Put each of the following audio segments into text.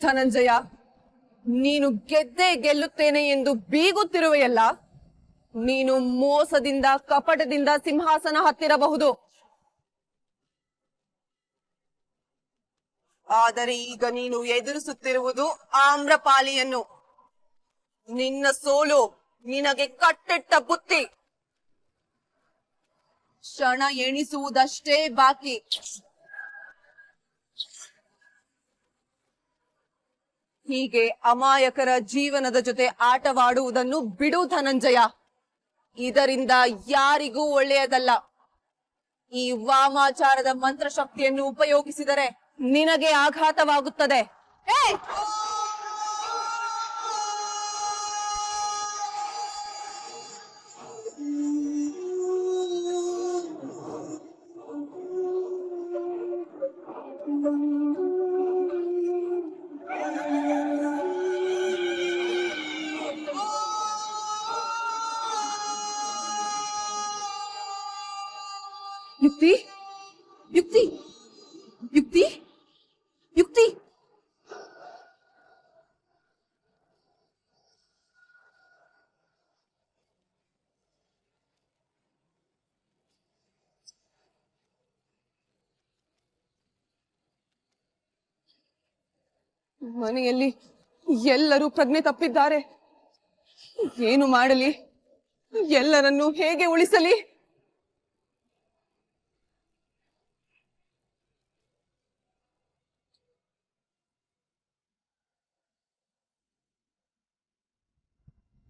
ಧನಂಜಯ, ನೀನು ಗೆದ್ದೇ ಗೆಲ್ಲುತ್ತೇನೆ ಎಂದು ಬೀಗುತ್ತಿರುವೆಯಲ್ಲ. ನೀನು ಮೋಸದಿಂದ ಕಪಟದಿಂದ ಸಿಂಹಾಸನ ಹತ್ತಿರಬಹುದು, ಆದರೆ ಈಗ ನೀನು ಎದುರಿಸುತ್ತಿರುವುದು ಆಮ್ರಪಾಲಿಯನ್ನು. ನಿನ್ನ ಸೋಲು ನಿನಗೆ ಕಟ್ಟಿಟ್ಟ ಬುತ್ತಿ. ಕ್ಷಣ ಎಣಿಸುವುದಷ್ಟೇ ಬಾಕಿ. ಹೀಗೆ ಅಮಾಯಕರ ಜೀವನದ ಜೊತೆ ಆಟವಾಡುವುದನ್ನು ಬಿಡು ಧನಂಜಯ. ಇದರಿಂದ ಯಾರಿಗೂ ಒಳ್ಳೆಯದಲ್ಲ. ಈ ವಾಮಾಚಾರದ ಮಂತ್ರಶಕ್ತಿಯನ್ನು ಉಪಯೋಗಿಸಿದರೆ ನಿನಗೆ ಆಘಾತವಾಗುತ್ತದೆ. ಯುಕ್ತಿ, ಯುಕ್ತಿ, ಯುಕ್ತಿ, ಯುಕ್ತಿ. ಮನೆಯಲ್ಲಿ ಎಲ್ಲರೂ ಪ್ರಜ್ಞೆ ತಪ್ಪಿದ್ದಾರೆ. ಏನು ಮಾಡಲಿ? ಎಲ್ಲರನ್ನೂ ಹೇಗೆ ಉಳಿಸಲಿ?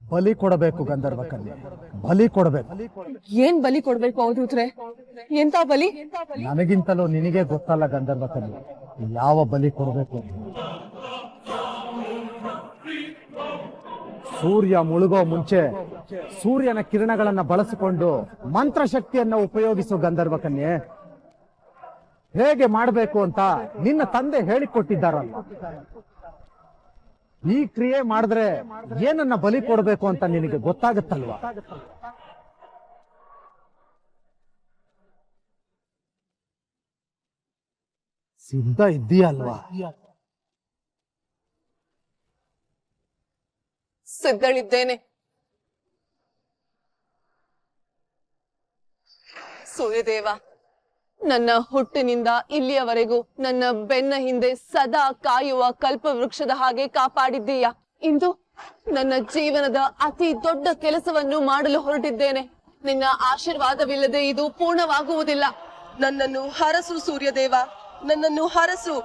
ಬಲಿ ಕೊಡಬೇಕು ಗಂಧರ್ವ ಕನ್ಯೆ, ಬಲಿ ಕೊಡಬೇಕು. ಏನ್ ಬಲಿ ಕೊಡ್ಬೇಕು ಅವಧೂತ್ರೆ? ಎಂತ ಬಲಿ? ನನಗಿಂತಲೂ ನಿನಗೆ ಗೊತ್ತಲ್ಲ ಗಂಧರ್ವ ಕನ್ಯೆ, ಯಾವ ಬಲಿ ಕೊಡಬೇಕು. ಸೂರ್ಯ ಮುಳುಗೋ ಮುಂಚೆ ಸೂರ್ಯನ ಕಿರಣಗಳನ್ನ ಬಳಸಿಕೊಂಡು ಮಂತ್ರಶಕ್ತಿಯನ್ನ ಉಪಯೋಗಿಸು ಗಂಧರ್ವ ಕನ್ಯೆ. ಹೇಗೆ ಮಾಡಬೇಕು ಅಂತ ನಿನ್ನ ತಂದೆ ಹೇಳಿಕೊಟ್ಟಿದ್ದಾರಲ್ಲ. ಈ ಕ್ರಿಯೆ ಮಾಡಿದ್ರೆ ಏನನ್ನ ಬಲಿ ಕೊಡಬೇಕು ಅಂತ ನಿನಗೆ ಗೊತ್ತಾಗುತ್ತಲ್ವಾ? ಸಿದ್ಧ ಇದ್ದೀಯಲ್ವಾ? ಸಿದ್ಧಳಿದ್ದೇನೆ. ಸೂರ್ಯದೇವ, ನನ್ನ ಹುಟ್ಟಿನಿಂದ ಇಲ್ಲಿಯವರೆಗೂ ನನ್ನ ಬೆನ್ನ ಹಿಂದೆ ಸದಾ ಕಾಯುವ ಕಲ್ಪವೃಕ್ಷದ ಹಾಗೆ ಕಾಪಾಡಿದ್ದೀಯ. ಇಂದು ನನ್ನ ಜೀವನದ ಅತಿ ದೊಡ್ಡ ಕೆಲಸವನ್ನು ಮಾಡಲು ಹೊರಟಿದ್ದೇನೆ. ನಿನ್ನ ಆಶೀರ್ವಾದವಿಲ್ಲದೆ ಇದು ಪೂರ್ಣವಾಗುವುದಿಲ್ಲ. ನನ್ನನ್ನು ಹರಸು ಸೂರ್ಯದೇವ, ನನ್ನನ್ನು ಹರಸು.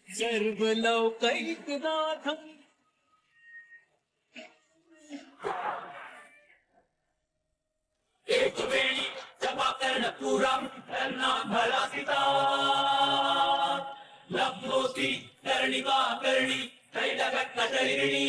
सर्वलौकैकनाथम् एकवेणी जपाकर्णपूरम् कर्णाभरासिता लब्धोऽस्ति कर्णिका कर्णि त्रैलकट्टशरीरिणी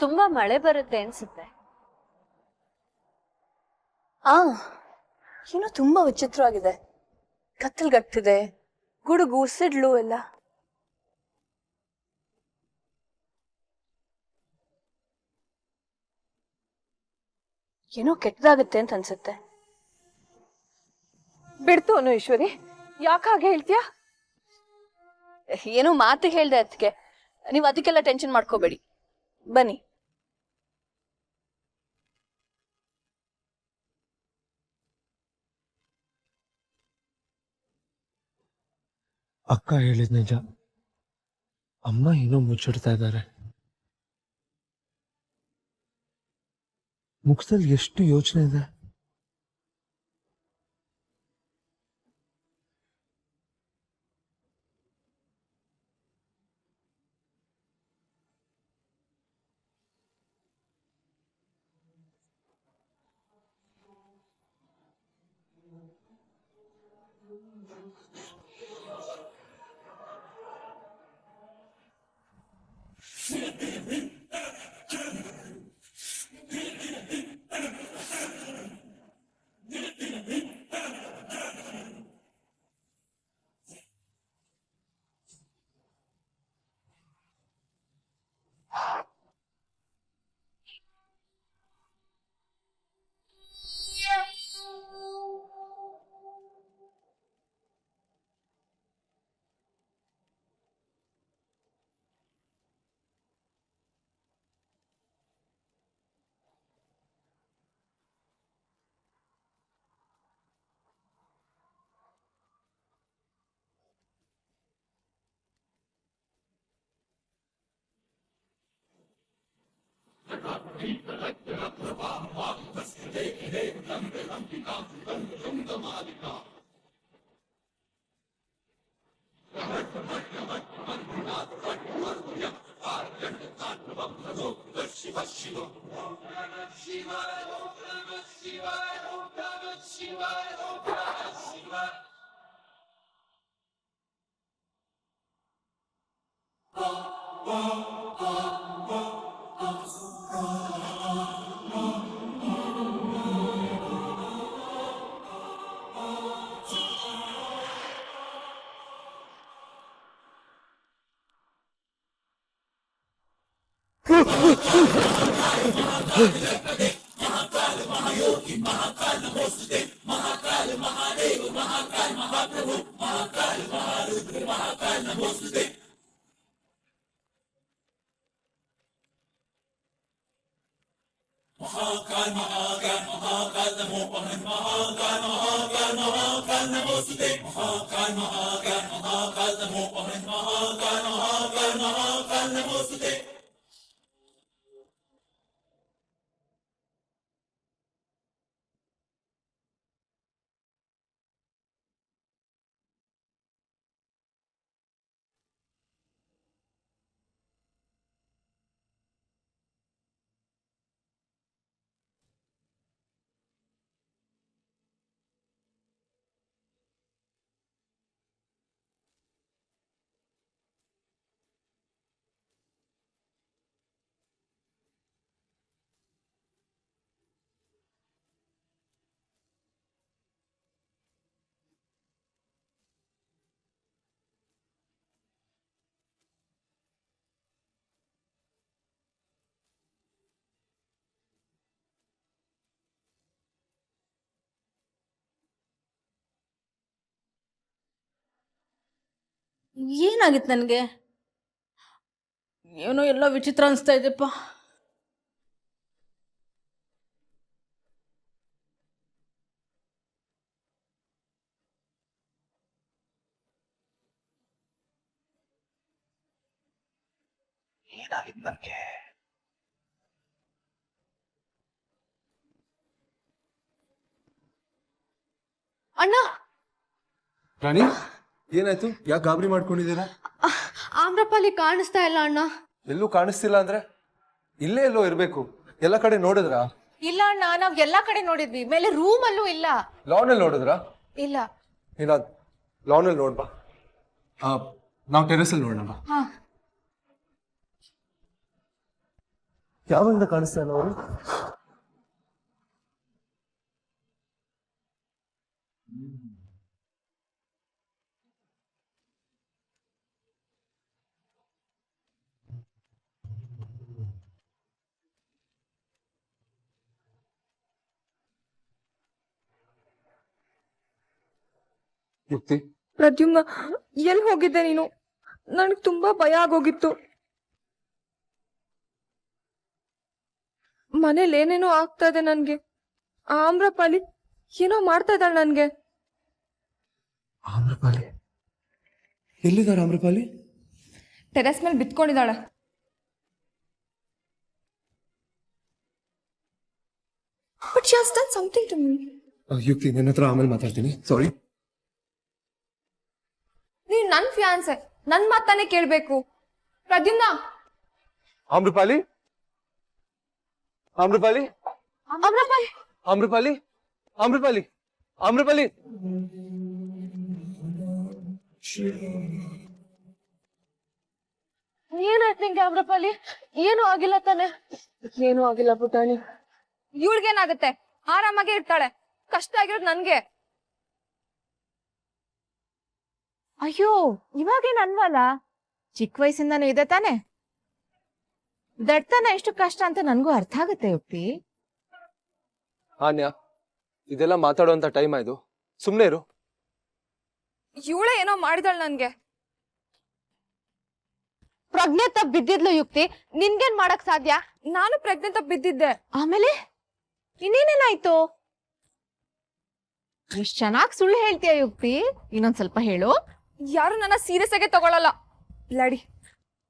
ತುಂಬಾ ಮಳೆ ಬರುತ್ತೆ ಅನ್ಸುತ್ತೆ. ಏನೋ ತುಂಬಾ ವಿಚಿತ್ರವಾಗಿದೆ. ಕತ್ತಲ್ಗಟ್ಟಿದೆ, ಗುಡುಗು ಸಿಡ್ಲು ಎಲ್ಲ. ಏನೋ ಕೆಟ್ಟದಾಗುತ್ತೆ ಅಂತ ಅನ್ಸುತ್ತೆ. ಬಿಡ್ತು ಅನು ಈಶ್ವರಿ, ಯಾಕೆ ಹಾಗೆ ಹೇಳ್ತೀಯಾ? ಏನೋ ಮಾತು ಹೇಳ್ದೆ ಅದಕ್ಕೆ. ನೀವು ಅದಕ್ಕೆಲ್ಲ ಟೆನ್ಷನ್ ಮಾಡ್ಕೋಬೇಡಿ. ಬನ್ನಿ. ಅಕ್ಕ ಹೇಳಿದ್ ನಿಜ. ಅಮ್ಮ ಏನೋ ಮುಚ್ಚಿಡ್ತಾ ಇದ್ದಾರೆ. ಮುಖದಲ್ಲಿ ಎಷ್ಟು ಯೋಚನೆ ಇದೆ. ಏನಾಗಿತ್ತು ನನಗೆ? ಏನೋ ಎಲ್ಲ ವಿಚಿತ್ರ ಅನಿಸ್ತಾ ಇದೆಪ್ಪ. ಏನಾಗಿತ್ತು ನನಗೆ? ಅಣ್ಣ, ರಾಣಿ, ಏನಾಯ್ತು? ಯಾಕೆ ಗಾಬರಿ ಮಾಡ್ಕೊಂಡಿದ್ದೀರಾ? ಆಮ್ರಪಾಲಿ ಕಾಣಿಸ್ತಾ ಇಲ್ಲ ಅಣ್ಣ. ಎಲ್ಲೂ ಕಾಣಿಸ್ತಿಲ್ಲ ಅಂದ್ರೆ ಇಲ್ಲೇ ಎಲ್ಲೋ ಇರ್ಬೇಕು. ಎಲ್ಲ ಕಡೆ ನೋಡಿದ್ರಾ? ಇಲ್ಲ ಅಣ್ಣ, ನಾವ್ ಎಲ್ಲಾ ಕಡೆ ನೋಡಿದ್ವಿ. ಮೇಲೆ ರೂಮ್ ಅಲ್ಲೂ ಇಲ್ಲ. ಲಾನ್ ಅಲ್ಲಿ ನೋಡಿದ್ರಾ? ಇಲ್ಲ. ಇಲ್ಲ, ಲಾನ್ ಅಲ್ಲಿ ನೋಡ್ಬಾ. ನಾವು ಟೆರೆಸ್ ಅಲ್ಲಿ ನೋಡೋಣ. ಯಾವಾಗ ಕಾಣಿಸ್ತಾ ಇಲ್ಲ ಅವರು? ಯುಕ್ತಿ, ಪ್ರದ್ಯುಮ್ನ ಎಲ್ಲಿ ಹೋಗಿದ್ದೆ ನೀನು? ನನಗೆ ತುಂಬಾ ಭಯ ಆಗೋಗಿತ್ತು. ಮನೇಲಿ ಏನೇನೋ ಆಗ್ತಾ ಇದೆ ನನ್ಗೆ. ಆ ಆಮ್ರಪಾಲಿ ಏನೋ ಮಾಡ್ತಾ ಇದ್ದಾಳೆ ನನ್ಗೆ. ಆಮ್ರಪಾಲಿ ಎಲ್ಲಿದ್ದಾರೆ ಆಮ್ರಪಾಲಿ? ಟೆರೆಸ್ ಮೇಲೆ ಬಿತ್ಕೊಂಡಿದ್ದಾಳೆ. But she has done something to me. Yukti, ನನ್ನ ಹತ್ರ ಆಮೇಲೆ ಮಾತಾಡ್ತೀನಿ. ಸಾರಿ. ನೀನ್ ನನ್ ಫಿಯಾನ್ಸೆ, ನನ್ ಮಾತಾನೆ ಕೇಳ್ಬೇಕು. ಪ್ರದ್ಯುಮ್ನ, ಆಮ್ರಪಾಲಿ ಆಮ್ರಪಾಲಿ ಆಮ್ರಪಾಲಿ, ಆಮ್ರಪಾಲಿ ಆಮ್ರಪಾಲಿ ಆಮ್ರಪಾಲಿ ಏನಾಯ್ತು ನಿಂಗೆ ಆಮ್ರಪಾಲಿ? ಏನೂ ಆಗಿಲ್ಲ ತಾನೆ? ಏನೂ ಆಗಿಲ್ಲ ಪುಟಾಣಿ. ಇವಳಿಗೇನಾಗುತ್ತೆ? ಆರಾಮಾಗೆ ಇರ್ತಾಳೆ. ಕಷ್ಟ ಆಗಿರೋದು ನನ್ಗೆ. ಅಯ್ಯೋ, ಇವಾಗೇನ್ ಅನ್ವಲ್ಲ, ಚಿಕ್ಕ ವಯಸ್ಸಿಂದಾನು ಇದೆ ತಾನೆ. ದಡ್ತನ ಎಷ್ಟು ಕಷ್ಟ ಅಂತ ನನ್ಗೂ ಅರ್ಥ ಆಗುತ್ತೆ ಯುಕ್ತಿ. ಆನ್ಯಾ, ಇದೆಲ್ಲ ಮಾತಾಡುವಂತ ಟೈಮ್ ಆಯ್ತು, ಸುಮ್ನೆ ಇರು. ಇವಳೇ ಏನೋ ಮಾಡಿದಾಳೆ ನನ್ಗೆ. ಪ್ರಜ್ಞೆ ತಪ್ಪ ಬಿದ್ದಿದ್ಲು ಯುಕ್ತಿ, ನಿನ್ಗೇನ್ ಮಾಡಕ್ ಸಾಧ್ಯ? ನಾನು ಪ್ರಜ್ಞೆ ತಪ್ಪ ಬಿದ್ದಿದ್ದೆ. ಆಮೇಲೆ ಇನ್ನೇನೇನಾಯ್ತು? ಎಷ್ಟ್ ಚೆನ್ನಾಗ್ ಸುಳ್ಳು ಹೇಳ್ತೀಯ ಯುಕ್ತಿ, ಇನ್ನೊಂದ್ ಸ್ವಲ್ಪ ಹೇಳು. ಯಾರು ನನ್ನ ಸೀರಿಯಸ್ ಆಗಿ ತಗೊಳಲ್ಲ. ಲಾಡಿ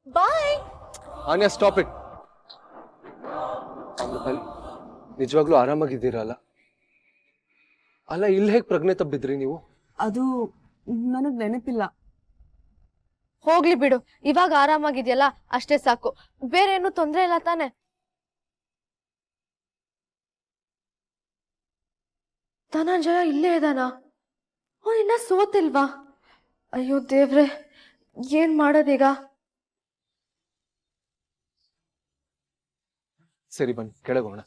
ಬಾಯ್. ಆನ್ಯಾ, ಸ್ಟಾಪ್ ಇಟ್. ಆಮ್ರಪಾಲಿ, ನಿಜವಾಗ್ಲೂ ಆರಾಮಾಗಿದ್ದೀರಲ್ಲ? ಅಲ್ಲ, ಇಲ್ಲಿ ಹೇಗೆ ಪ್ರಜ್ಞೆ ತಪ್ಪಿದ್ರಿ ನೀವು? ಅದು ನನಗ್ ನೆನಪಿಲ್ಲ. ಹೋಗ್ಲಿ ಬಿಡು, ಇವಾಗ ಆರಾಮಾಗಿದ್ಯಲ್ಲ ಅಷ್ಟೇ ಸಾಕು. ಬೇರೆ ಏನು ತೊಂದ್ರೆ ಇಲ್ಲ ತಾನೆ? ಧನಂಜಯ ಇಲ್ಲೇ ಇದಾನ? ಇನ್ನ ಸೋತಿಲ್ವಾ? ಅಯ್ಯೋ ದೇವ್ರೆ, ಏನ್ ಮಾಡೋದೀಗ? ಸರಿ, ಬನ್ನಿ ಕೆಳಗೋಣ.